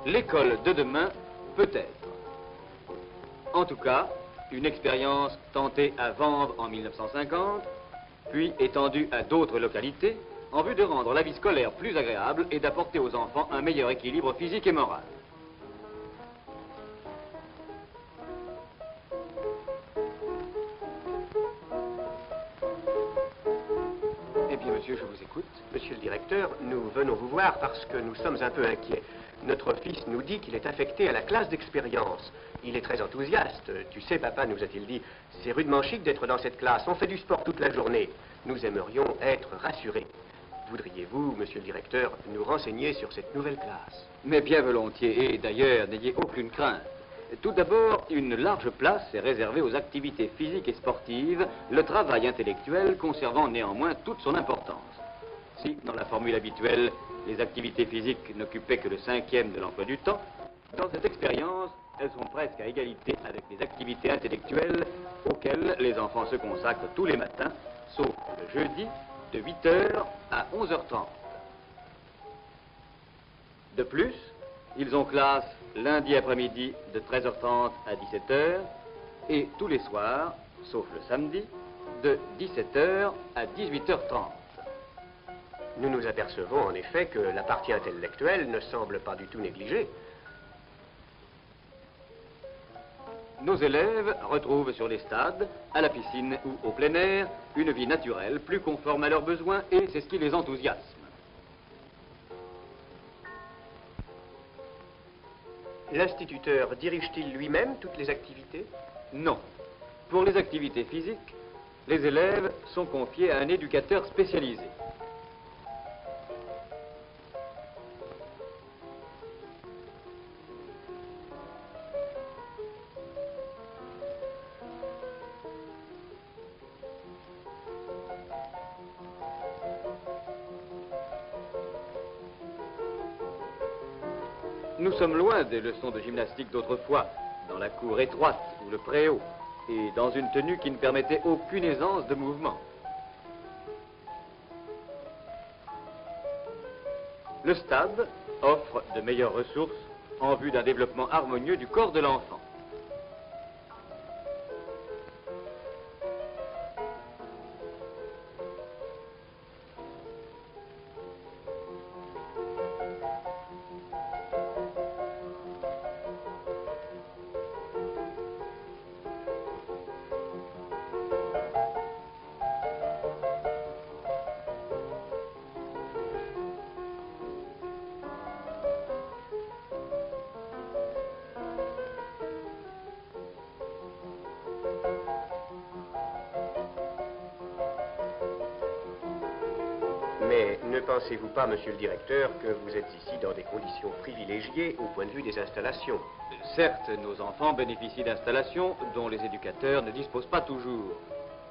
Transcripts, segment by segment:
L'école de demain, peut-être. En tout cas, une expérience tentée à Vanves en 1950, puis étendue à d'autres localités, en vue de rendre la vie scolaire plus agréable et d'apporter aux enfants un meilleur équilibre physique et moral. Eh bien, monsieur, je vous écoute. Monsieur le directeur, nous venons vous voir parce que nous sommes un peu inquiets. Notre fils nous dit qu'il est affecté à la classe d'expérience. Il est très enthousiaste. Tu sais, papa, nous a-t-il dit, c'est rudement chic d'être dans cette classe. On fait du sport toute la journée. Nous aimerions être rassurés. Voudriez-vous, monsieur le directeur, nous renseigner sur cette nouvelle classe? Mais bien volontiers, et d'ailleurs, n'ayez aucune crainte. Tout d'abord, une large place est réservée aux activités physiques et sportives, le travail intellectuel conservant néanmoins toute son importance. Si, dans la formule habituelle, les activités physiques n'occupaient que le 5e de l'emploi du temps, dans cette expérience, elles sont presque à égalité avec les activités intellectuelles auxquelles les enfants se consacrent tous les matins, sauf le jeudi, de 8h à 11h30. De plus, ils ont classe lundi après-midi de 13h30 à 17h et tous les soirs, sauf le samedi, de 17h à 18h30. Nous nous apercevons en effet que la partie intellectuelle ne semble pas du tout négligée. Nos élèves retrouvent sur les stades, à la piscine ou au plein air, une vie naturelle plus conforme à leurs besoins et c'est ce qui les enthousiasme. L'instituteur dirige-t-il lui-même toutes les activités? Non. Pour les activités physiques, les élèves sont confiés à un éducateur spécialisé. Nous sommes loin des leçons de gymnastique d'autrefois, dans la cour étroite ou le préau, et dans une tenue qui ne permettait aucune aisance de mouvement. Le stade offre de meilleures ressources en vue d'un développement harmonieux du corps de l'enfant. Mais ne pensez-vous pas, monsieur le directeur, que vous êtes ici dans des conditions privilégiées au point de vue des installations? Certes, nos enfants bénéficient d'installations dont les éducateurs ne disposent pas toujours.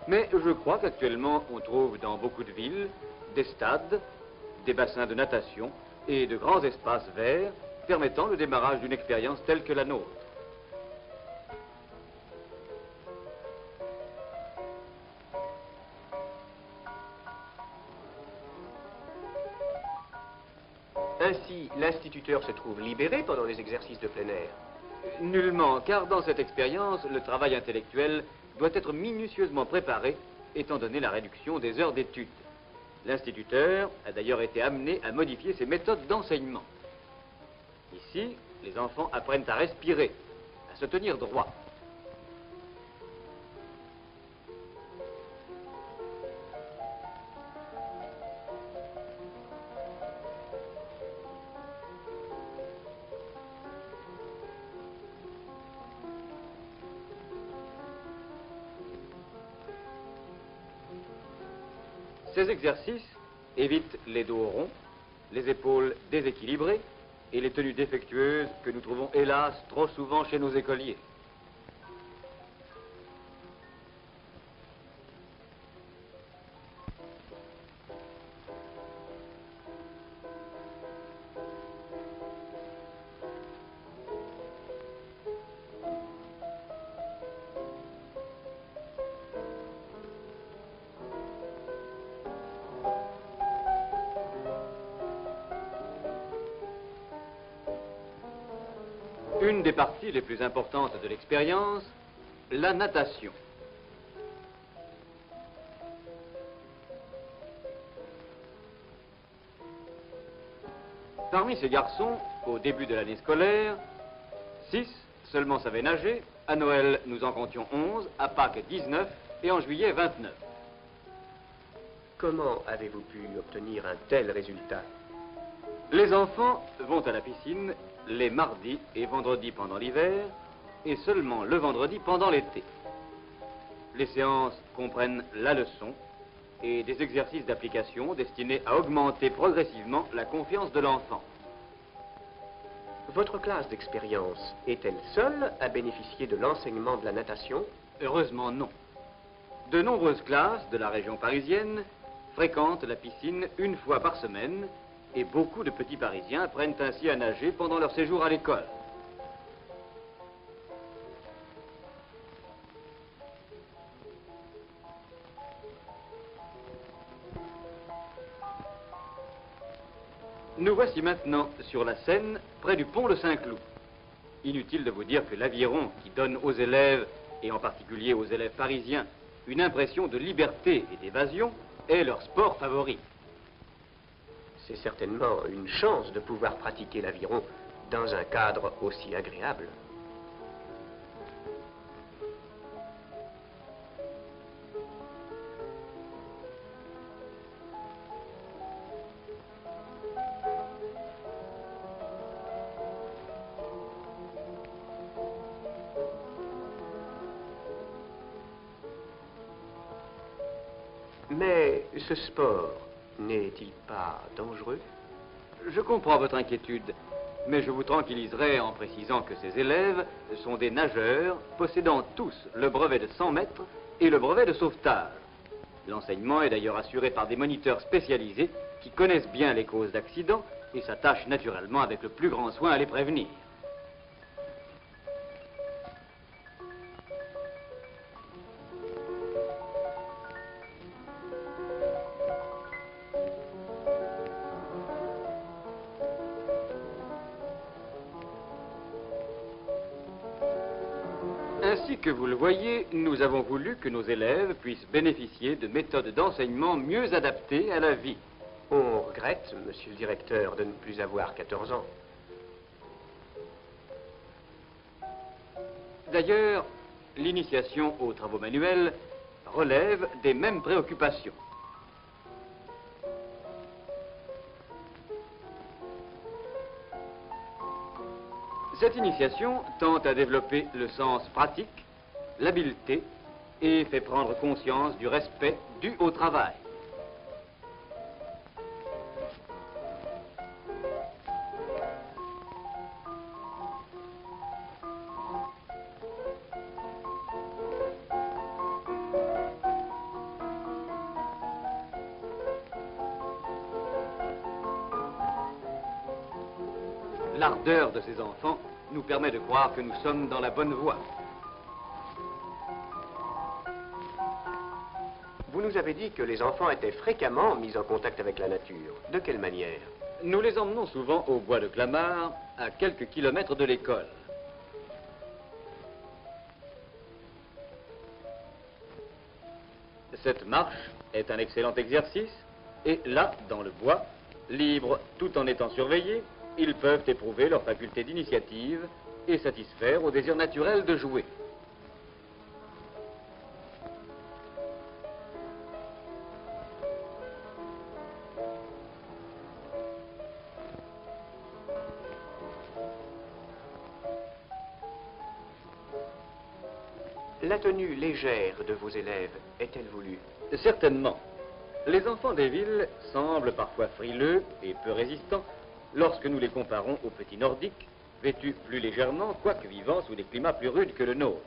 Mais je crois qu'actuellement, on trouve dans beaucoup de villes des stades, des bassins de natation et de grands espaces verts permettant le démarrage d'une expérience telle que la nôtre. Ainsi, l'instituteur se trouve libéré pendant les exercices de plein air? Nullement, car dans cette expérience, le travail intellectuel doit être minutieusement préparé, étant donné la réduction des heures d'études. L'instituteur a d'ailleurs été amené à modifier ses méthodes d'enseignement. Ici, les enfants apprennent à respirer, à se tenir droit. Ces exercices évitent les dos ronds, les épaules déséquilibrées et les tenues défectueuses que nous trouvons hélas trop souvent chez nos écoliers. Une des parties les plus importantes de l'expérience, la natation. Parmi ces garçons, au début de l'année scolaire, 6 seulement savaient nager. À Noël, nous en comptions 11, à Pâques 19 et en juillet 29. Comment avez-vous pu obtenir un tel résultat? Les enfants vont à la piscine les mardis et vendredis pendant l'hiver et seulement le vendredi pendant l'été. Les séances comprennent la leçon et des exercices d'application destinés à augmenter progressivement la confiance de l'enfant. Votre classe d'expérience est-elle seule à bénéficier de l'enseignement de la natation? Heureusement non. De nombreuses classes de la région parisienne fréquentent la piscine une fois par semaine et beaucoup de petits Parisiens apprennent ainsi à nager pendant leur séjour à l'école. Nous voici maintenant sur la Seine, près du pont de Saint-Cloud. Inutile de vous dire que l'aviron qui donne aux élèves, et en particulier aux élèves parisiens, une impression de liberté et d'évasion, est leur sport favori. C'est certainement une chance de pouvoir pratiquer l'aviron dans un cadre aussi agréable. Mais ce sport n'est-il pas dangereux? Je comprends votre inquiétude, mais je vous tranquilliserai en précisant que ces élèves sont des nageurs possédant tous le brevet de 100 mètres et le brevet de sauvetage. L'enseignement est d'ailleurs assuré par des moniteurs spécialisés qui connaissent bien les causes d'accidents et s'attachent naturellement avec le plus grand soin à les prévenir. Ainsi que vous le voyez, nous avons voulu que nos élèves puissent bénéficier de méthodes d'enseignement mieux adaptées à la vie. On regrette, monsieur le directeur, de ne plus avoir 14 ans. D'ailleurs, l'initiation aux travaux manuels relève des mêmes préoccupations. Cette initiation tente à développer le sens pratique, l'habileté et fait prendre conscience du respect dû au travail. L'ardeur de ces enfants nous permet de croire que nous sommes dans la bonne voie. Vous nous avez dit que les enfants étaient fréquemment mis en contact avec la nature. De quelle manière? Nous les emmenons souvent au bois de Clamart, à quelques kilomètres de l'école. Cette marche est un excellent exercice et là, dans le bois, libres tout en étant surveillés, ils peuvent éprouver leur faculté d'initiative et satisfaire au désir naturel de jouer. La tenue légère de vos élèves est-elle voulue? Certainement. Les enfants des villes semblent parfois frileux et peu résistants lorsque nous les comparons aux petits nordiques, vêtus plus légèrement, quoique vivant sous des climats plus rudes que le nôtre.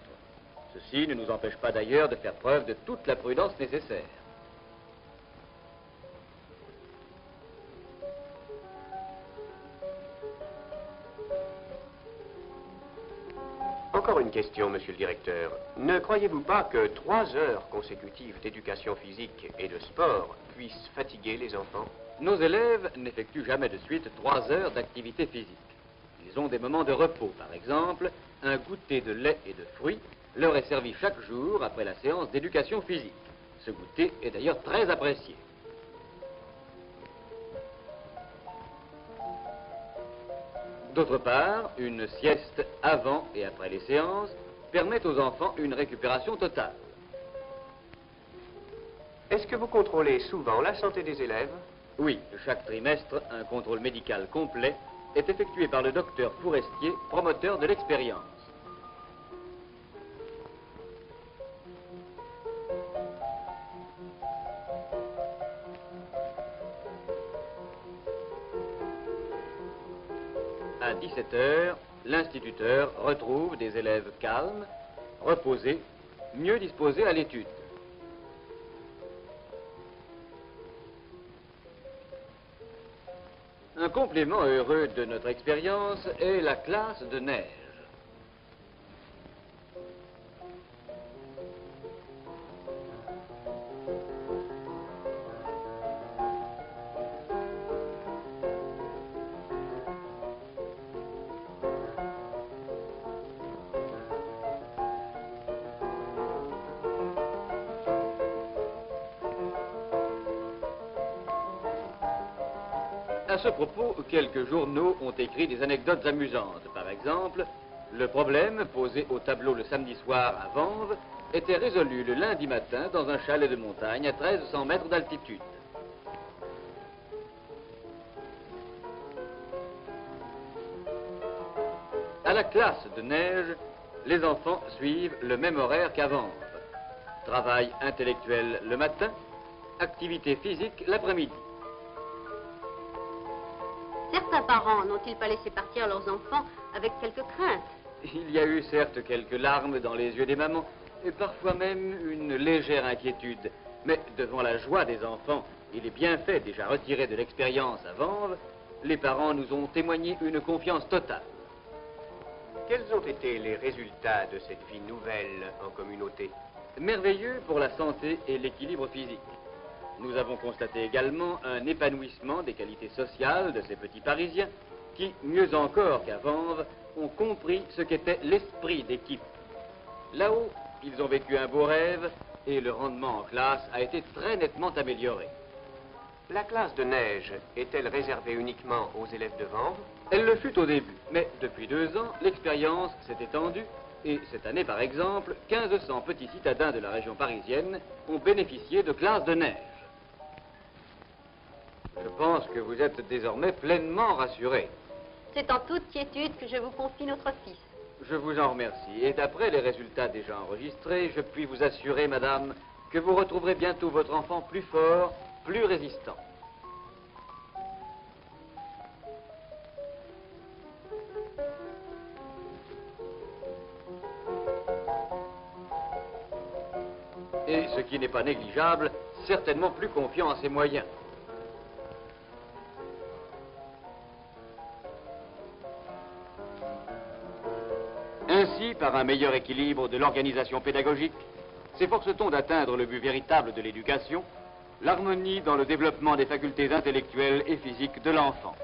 Ceci ne nous empêche pas d'ailleurs de faire preuve de toute la prudence nécessaire. Encore une question, monsieur le directeur. Ne croyez-vous pas que 3 heures consécutives d'éducation physique et de sport puissent fatiguer les enfants? Nos élèves n'effectuent jamais de suite 3 heures d'activité physique. Ils ont des moments de repos, par exemple, un goûter de lait et de fruits leur est servi chaque jour après la séance d'éducation physique. Ce goûter est d'ailleurs très apprécié. D'autre part, une sieste avant et après les séances permet aux enfants une récupération totale. Est-ce que vous contrôlez souvent la santé des élèves? Oui, chaque trimestre, un contrôle médical complet est effectué par le docteur Forestier, promoteur de l'expérience. À 17 h, l'instituteur retrouve des élèves calmes, reposés, mieux disposés à l'étude. Un complément heureux de notre expérience est la classe de neige. À ce propos, quelques journaux ont écrit des anecdotes amusantes. Par exemple, le problème posé au tableau le samedi soir à Vanves était résolu le lundi matin dans un chalet de montagne à 1300 mètres d'altitude. À la classe de neige, les enfants suivent le même horaire qu'à Vanves. Travail intellectuel le matin, activité physique l'après-midi. Certains parents n'ont-ils pas laissé partir leurs enfants avec quelques craintes? Il y a eu certes quelques larmes dans les yeux des mamans, et parfois même une légère inquiétude. Mais devant la joie des enfants et les bienfaits déjà retirés de l'expérience à Vanves, les parents nous ont témoigné une confiance totale. Quels ont été les résultats de cette vie nouvelle en communauté? Merveilleux pour la santé et l'équilibre physique. Nous avons constaté également un épanouissement des qualités sociales de ces petits Parisiens qui, mieux encore qu'à Vanves, ont compris ce qu'était l'esprit d'équipe. Là-haut, ils ont vécu un beau rêve et le rendement en classe a été très nettement amélioré. La classe de neige est-elle réservée uniquement aux élèves de Vanves? Elle le fut au début, mais depuis 2 ans, l'expérience s'est étendue et cette année, par exemple, 1500 petits citadins de la région parisienne ont bénéficié de classes de neige. Je pense que vous êtes désormais pleinement rassurés. C'est en toute quiétude que je vous confie notre fils. Je vous en remercie. Et d'après les résultats déjà enregistrés, je puis vous assurer, madame, que vous retrouverez bientôt votre enfant plus fort, plus résistant. Et ce qui n'est pas négligeable, certainement plus confiant en ses moyens. Ainsi, par un meilleur équilibre de l'organisation pédagogique, s'efforce-t-on d'atteindre le but véritable de l'éducation, l'harmonie dans le développement des facultés intellectuelles et physiques de l'enfant.